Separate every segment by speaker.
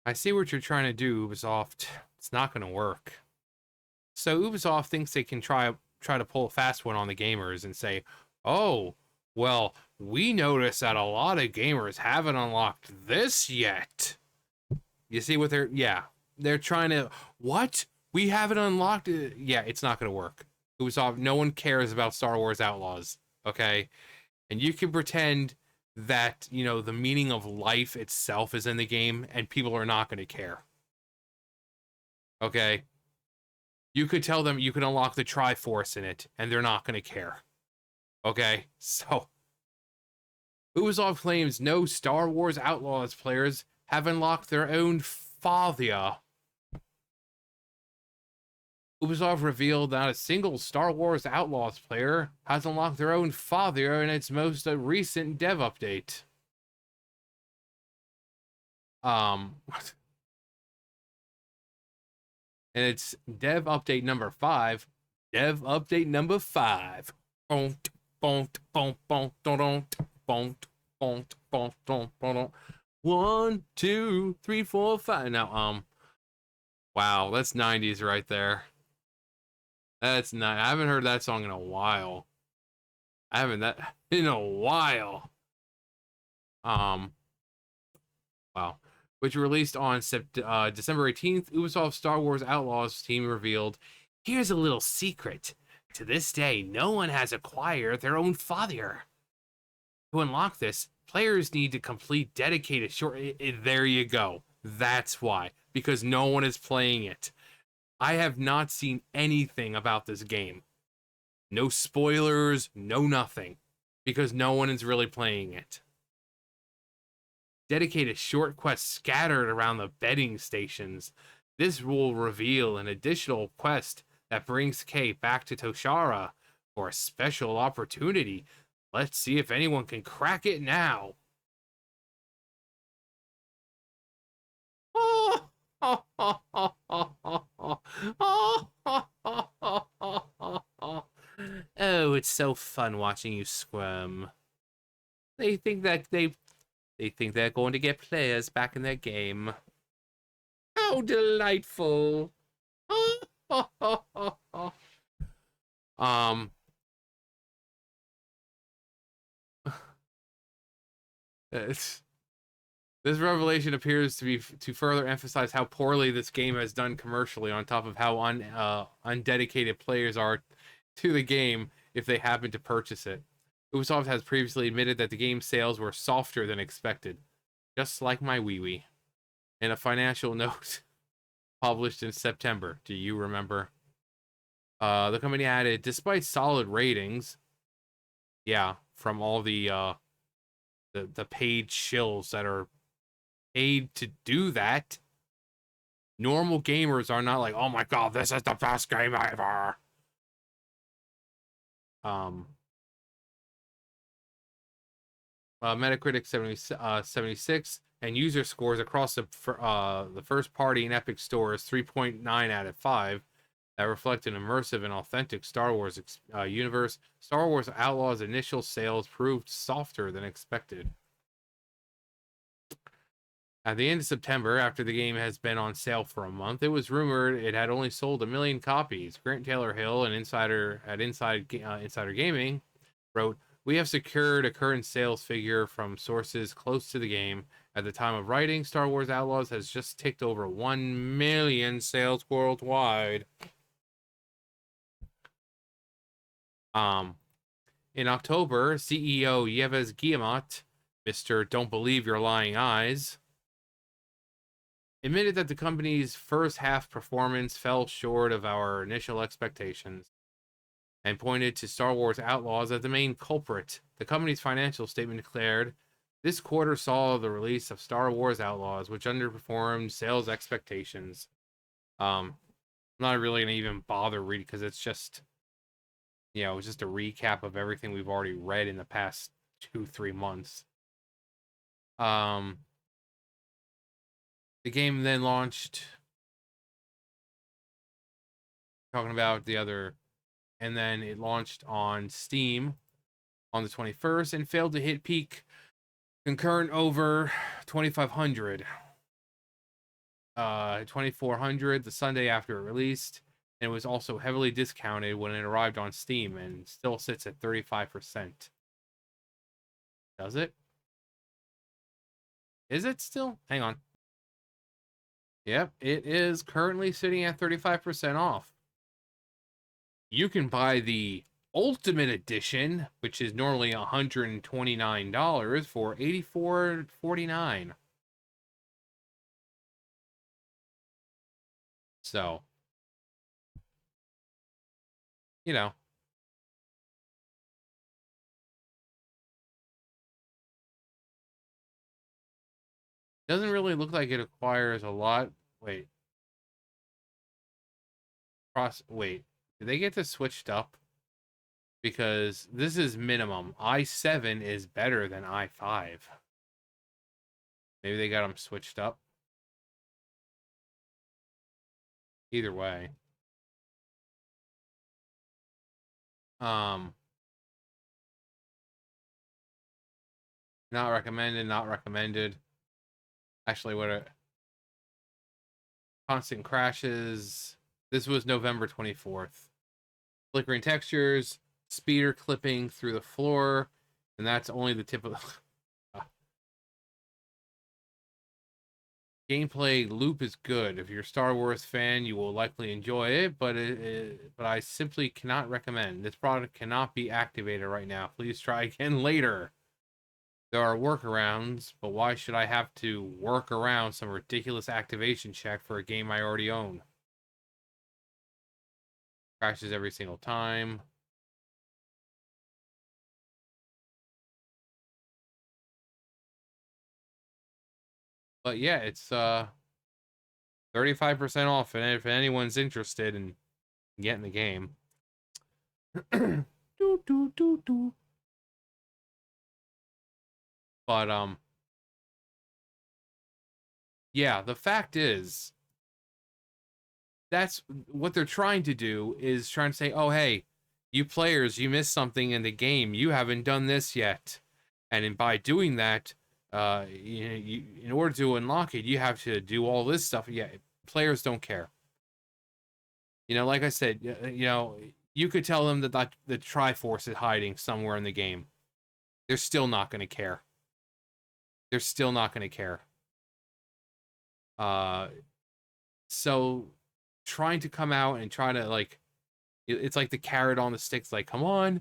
Speaker 1: I see what you're trying to do, Ubisoft. It's not going to work. So Ubisoft thinks they can try to pull a fast one on the gamers and say, "Oh, well, we notice that a lot of gamers haven't unlocked this yet." You see what they're trying to what? We haven't unlocked it. Yeah, it's not going to work. Ubisoft, no one cares about Star Wars Outlaws, okay? And you can pretend that, the meaning of life itself is in the game and people are not going to care. Okay? You could tell them you can unlock the Triforce in it and they're not going to care. Okay? So, Ubisoft claims no Star Wars Outlaws players have unlocked their own Fathier. Ubisoft revealed that a single Star Wars Outlaws player has unlocked their own Fathier in its most recent dev update. Um, and it's dev update number 5. Dev update number 5. Bonk, bonk, bonk, bonk, bonk, bonk, bonk, bonk, bonk, bonk. 1, 2, 3, 4, 5. Now, wow, that's 90s right there. That's not. I haven't heard that song in a while. I haven't that in a while. Um, wow. Which released on December 18th, Ubisoft Star Wars Outlaws team revealed, "Here's a little secret. To this day, no one has acquired their own Fathier. To unlock this, players need to complete dedicated short." There you go. That's why. Because no one is playing it. I have not seen anything about this game. No spoilers, no nothing. Because no one is really playing it. Dedicated short quests scattered around the betting stations. This will reveal an additional quest that brings Kay back to Toshara for a special opportunity. Let's see if anyone can crack it now. Oh, it's so fun watching you squirm. They think that they think they're going to get players back in their game. How delightful. um this revelation appears to be to further emphasize how poorly this game has done commercially, on top of how undedicated players are to the game if they happen to purchase it. Ubisoft has previously admitted that the game's sales were softer than expected, just like my wee wee. In a financial note published in September, do you remember? The company added, despite solid ratings, yeah, from all the paid shills that are paid to do that, normal gamers are not like, "Oh my god, this is the best game ever." Um, Metacritic 76, and user scores across the first party and Epic stores 3.9 out of 5. That reflect an immersive and authentic Star Wars universe. Star Wars Outlaws' initial sales proved softer than expected. At the end of September, after the game has been on sale for a month, it was rumored it had only sold 1 million copies. Grant Taylor Hill, an insider at Insider Gaming, wrote, "We have secured a current sales figure from sources close to the game. At the time of writing, Star Wars Outlaws has just ticked over 1 million sales worldwide." Um, in October, CEO Yves Guillemot, Mr. Don't Believe Your Lying Eyes, admitted that the company's first half performance fell short of our initial expectations and pointed to Star Wars Outlaws as the main culprit. The company's financial statement declared, "This quarter saw the release of Star Wars Outlaws, which underperformed sales expectations." I'm not really going to even bother reading because it's just, it's just a recap of everything we've already read in the past 2-3 months. Um, the game then launched, talking about the other, and then it launched on Steam on the 21st and failed to hit peak concurrent over 2,500. $2,400 the Sunday after it released, and it was also heavily discounted when it arrived on Steam, and still sits at 35%. Does it? Is it still? Hang on. Yep, it is currently sitting at 35% off. You can buy the Ultimate Edition, which is normally $129 for $84.49. So, you know, doesn't really look like it acquires a lot. Wait, wait. Did they get this switched up? Because this is minimum. i7 is better than i5. Maybe they got them switched up. Either way. Um, not recommended, not recommended. Actually, what a constant crashes. This was November 24th. Flickering textures, speeder clipping through the floor, and that's only the tip of gameplay loop is good. If you're a Star Wars fan, you will likely enjoy it, but but I simply cannot recommend. This product cannot be activated right now. Please try again later. There are workarounds, but why should I have to work around some ridiculous activation check for a game I already own? Crashes every single time. But yeah, it's 35% off, and if anyone's interested in getting the game. do, do, do, do. But yeah, the fact is that's what they're trying to do, is trying to say, oh hey, you players, you missed something in the game. You haven't done this yet. And by doing that, in order to unlock it, you have to do all this stuff. Yeah, players don't care. Like I said, you could tell them that the Triforce is hiding somewhere in the game. They're still not going to care. They're still not going to care. Uh, so trying to come out and try to it's like the carrot on the sticks. Like, come on,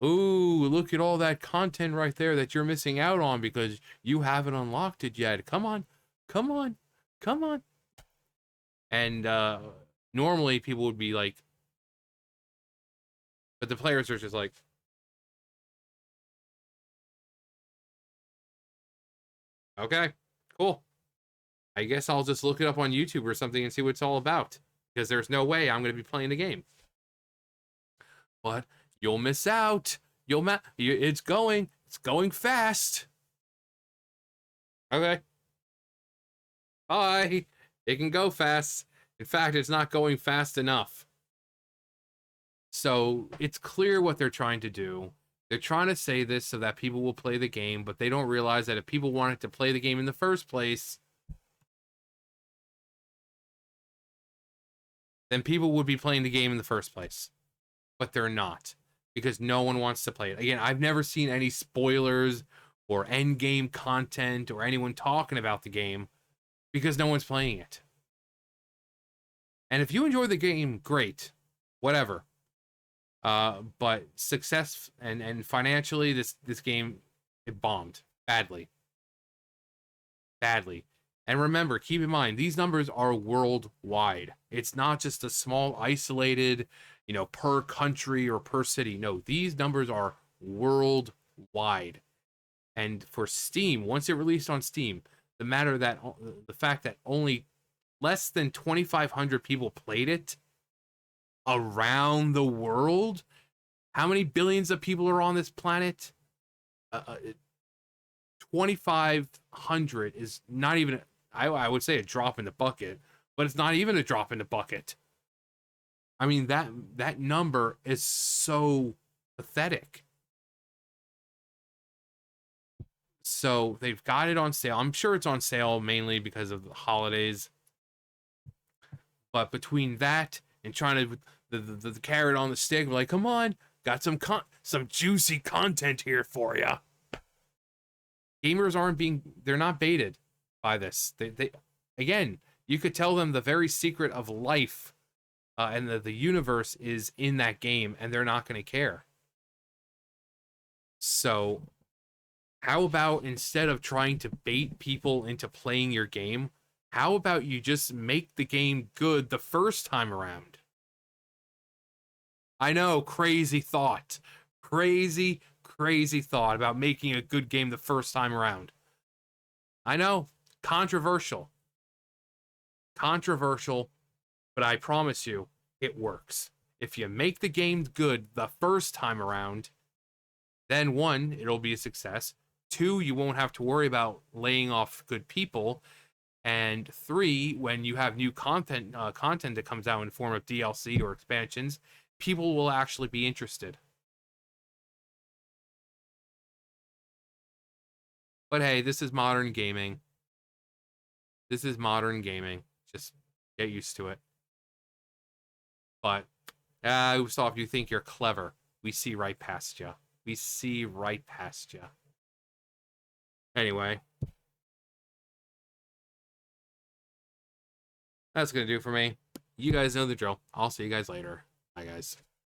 Speaker 1: ooh, look at all that content right there that you're missing out on because you haven't unlocked it yet. Come on, come on, come on. And normally people would be like, but the players are just like, okay, cool. I guess I'll just look it up on YouTube or something and see what it's all about, because there's no way I'm going to be playing the game. But you'll miss out. It's going fast. Okay. Bye. It can go fast. In fact, it's not going fast enough. So it's clear what they're trying to do. They're trying to say this so that people will play the game, but they don't realize that if people wanted to play the game in the first place, then people would be playing the game in the first place. But they're not, because no one wants to play it. Again, I've never seen any spoilers or end game content or anyone talking about the game because no one's playing it. And if you enjoy the game, great, whatever. But success and financially, this game, it bombed badly. And remember, keep in mind, these numbers are worldwide. It's not just a small isolated, per country or per city. No, these numbers are worldwide. And for Steam, once it released on Steam, the fact that only less than 2,500 people played it around the world. How many billions of people are on this planet? 2,500 is not even, I would say, a drop in the bucket, but it's not even a drop in the bucket. I mean, that number is so pathetic. So they've got it on sale. I'm sure it's on sale mainly because of the holidays. But between that and trying to the carrot on the stick, like, come on, got some juicy content here for you. Gamers they're not baited by this. They again, you could tell them the very secret of life and the universe is in that game, and they're not going to care. So, how about instead of trying to bait people into playing your game, how about you just make the game good the first time around? I know, crazy thought. Crazy, crazy thought about making a good game the first time around. I know, controversial. Controversial, but I promise you, it works. If you make the game good the first time around, then one, it'll be a success. Two, you won't have to worry about laying off good people. And three, when you have new content that comes out in the form of DLC or expansions, people will actually be interested. But hey, this is modern gaming. This is modern gaming. Just get used to it. But, Ubisoft, you think you're clever. We see right past you. We see right past you. Anyway. That's going to do it for me. You guys know the drill. I'll see you guys later. Bye, guys.